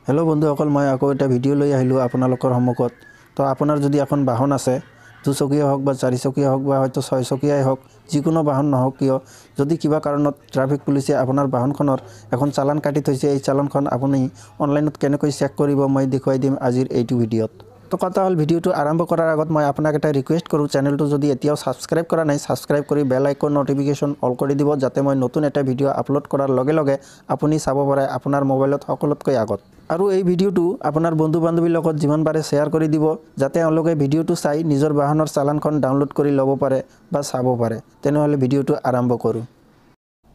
hello बंधुসকল मैं आको এটা ভিডিও লৈ আহিলো আপোনালোকৰ সন্মুখত তো আপোনাৰ যদি এখন বাহন আছে দুচকীয়া হোক বা চাৰিচকীয়া হোক বা হয়তো ছয়চকীয়াই হোক যিকোনো বাহন নহওক কিয় যদি কিবা কাৰণত ট্ৰাফিক পুলিচে আপোনাৰ বাহনখনৰ এখন চালান কাটি থৈছে এই চালানখন আপুনি অনলাইনত কেনেকৈ চেক কৰিব মই দেখুৱাই দিম আজিৰ এইটো ভিডিঅ'ত তো কথা হল ভিডিওটো আৰম্ভ কৰাৰ আগত মই আপোনাক এটা ৰিকুৱেষ্ট কৰো চেনেলটো যদি এতিয়াও সাবস্ক্ৰাইব কৰা নাই সাবস্ক্ৰাইব কৰি বেল আইকন নটিফিকেশন অল কৰি দিব যাতে মই নতুন এটা ভিডিও আপলোড কৰাৰ লগে লগে আপুনি চাব পাৰে আপোনাৰ মোবাইলত সকলোতকৈ আগত আৰু এই ভিডিওটো আপোনাৰ বন্ধু বান্ধৱীৰ লগত যিমান পাৰে শেয়াৰ কৰি দিব যাতে তেওঁলোকে ভিডিওটো চাই নিজৰ বাহনৰ চালানখন ডাউনলোড কৰি ল'ব পাৰে বা চাব পাৰে তেনেহলে ভিডিওটো আৰম্ভ কৰো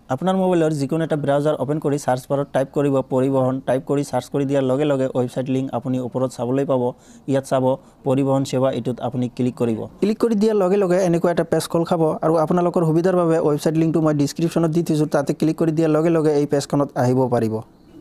আপনাৰ মোবাইলৰ যিকোনো এটা ব্ৰাউজাৰ ওপেন কৰি সাৰ্চ বাৰত টাইপ কৰিব পৰিবহন টাইপ কৰি সাৰ্চ কৰি দিয়াৰ লগে লগে ওয়েবসাইট লিংক আপুনি ওপৰত চাবলৈ পাব ইয়াত চাব পৰিবহন সেৱা এটোত আপুনি ক্লিক কৰিব ক্লিক কৰি দিয়াৰ লগে লগে এনেকুৱা এটা পেজ খোল খাব আৰু আপোনালোকৰ সুবিধাৰ বাবে ওয়েবসাইট লিংকটো মই ডেসক্ৰিপচনত দি দিছো তাতে ক্লিক কৰি দিয়াৰ লগে লগে এই পেজখনত আহিব পাৰিব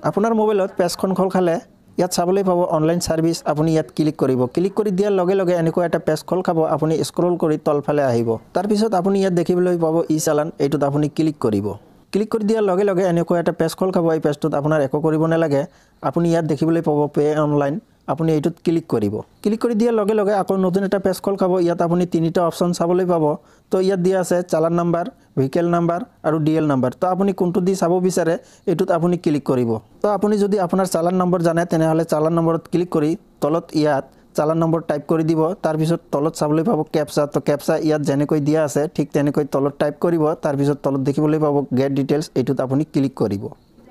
আপোনাৰ মোবাইলত পেজখন খোল খালে ইয়াত চাবলৈ পাব অনলাইন সাৰ্ভিস আপুনি ইয়াত ক্লিক কৰিব ক্লিক কৰি দিয়াৰ লগে লগে এনেকুৱা এটা পেজ খোল খাব আপুনি স্ক্ৰল কৰি তলফালে আহিব তাৰ পিছত আপুনি ইয়াত দেখিবলৈ পাব ই চালান এটোত আপুনি ক্লিক কৰিব ক্লিক কৰি দিয়াৰ লগে লগে এনেকুৱা এটা পেজ খোল খাব এই পেজটোত আপোনাৰ একো কৰিব নালাগে আপুনি ইয়াত দেখিবলৈ পাব পে অনলাইন আপুনি এটোত ক্লিক কৰিব ক্লিক কৰি দিয়াৰ লগে লগে আকৌ নতুন এটা পেজ খোল খাব ইয়াত আপুনি তিনিটা অপচন চাবলৈ পাব তো ইয়াত দিয়া আছে চালান নাম্বাৰ ভেহিকল নাম্বাৰ আৰু ডিএল নাম্বাৰ তো আপুনি কোনটো দি চাব বিচাৰে এটোত আপুনি ক্লিক কৰিব তো আপুনি যদি আপোনাৰ চালান নম্বৰ জানে তেনেহলে চালান নম্বৰত ক্লিক কৰি তলত ইয়াত চালান নম্বৰ টাইপ কৰি দিব তাৰ পিছত তলত চাবলৈ পাব ক্যাপচা তো ক্যাপচা ইয়াত জেনেকৈ দিয়া আছে ঠিক তেনেকৈ তলত টাইপ কৰিব তাৰ পিছত তলত দেখিবলৈ পাব গেট ডিটেইলছ এটোত আপুনি ক্লিক কৰিব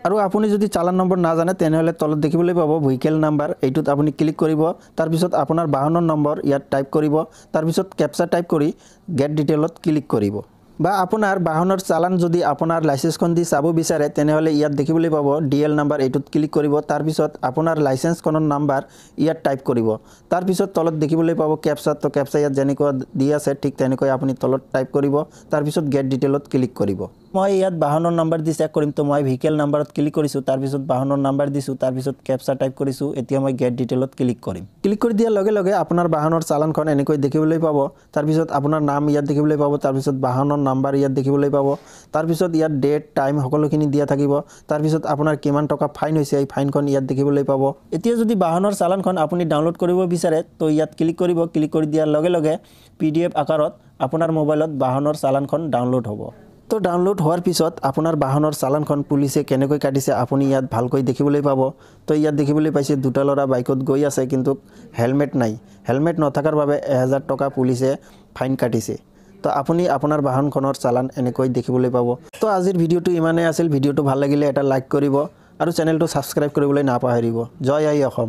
আৰু আপুনি যদি চালান নম্বৰ না জানে তেনেহলে তলত দেখিবলৈ পাব ভেহিকল নাম্বাৰ এটোত আপুনি ক্লিক কৰিব তাৰ পিছত আপোনাৰ বাহনৰ নম্বৰ ইয়াত টাইপ কৰিব তাৰ পিছত ক্যাপচা টাইপ কৰি গেট ডিটেইলত ক্লিক কৰিব বা আপোনাৰ বাহনৰ চালান যদি আপোনাৰ লাইসেন্সখন দি চাব বিচাৰে তেনেহলে ইয়াত দেখিবলৈ পাব ডিএল নাম্বাৰ এটোত ক্লিক কৰিব তাৰ পিছত আপোনাৰ লাইসেন্সখনৰ নাম্বাৰ ইয়াত টাইপ কৰিব তাৰ পিছত তলত দেখিবলৈ পাব ক্যাপচা তো ক্যাপচা ইয়াত জেনেকৈ দি আছে ঠিক তেনেকৈ আপুনি তলত টাইপ কৰিব তাৰ পিছত গেট ডিটেইলত ক্লিক কৰিব মই ইয়াত বাহনৰ নাম্বাৰ দি চেক কৰিম তো মই ভেহিকল নাম্বাৰত ক্লিক কৰিছো তাৰ পিছত বাহনৰ নাম্বাৰ দিছো তাৰ পিছত ক্যাপচা টাইপ কৰিছো এতিয়া মই গেট ডিটেইলত ক্লিক কৰিম ক্লিক কৰি দিয়াৰ লগে লগে আপোনাৰ বাহনৰ চালানখন এনেকৈ দেখিবলৈ পাব তাৰ পিছত আপোনাৰ নাম ইয়াত দেখিবলৈ পাব তাৰ পিছত বাহনৰ নাম্বাৰ ইয়াত দেখিবলৈ পাব তাৰ পিছত ইয়াত ডেট টাইম সকলোখিনি দিয়া থাকিব তাৰ পিছত আপোনাৰ কিমান টকা ফাইন হৈছে এই ফাইনখন ইয়াত দেখিবলৈ পাব এতিয়া যদি বাহনৰ চালানখন আপুনি ডাউনলোড কৰিব বিচাৰে তো ইয়াত ক্লিক কৰিব ক্লিক কৰি দিয়াৰ লগে লগে পিডিএফ আকাৰত আপোনাৰ মোবাইলত বাহনৰ চালানখন ডাউনলোড হ'ব তো ডাউনলোড হোৱাৰ পিছত আপোনাৰ বাহনৰ চালানখন পুলিচে কেনেকৈ কাটিছে আপুনি ইয়াত ভালকৈ দেখিবলৈ পাব তো ইয়াত দেখিবলৈ পাইছে দুটা লৰা বাইকত গৈ আছে কিন্তু হেলমেট নাই হেলমেট নথকাৰ বাবে 1000 টকা পুলিচে ফাইন কাটিছে তো আপুনি আপোনাৰ বাহনখনৰ চালান এনেকৈ দেখিবলৈ পাব তো আজিৰ ভিডিওটো ইমানেই আছিল ভিডিওটো ভাল লাগিলে এটা লাইক কৰিব আৰু চেনেলটো সাবস্ক্ৰাইব কৰিবলৈ নাপাহৰিব জয় আই অসম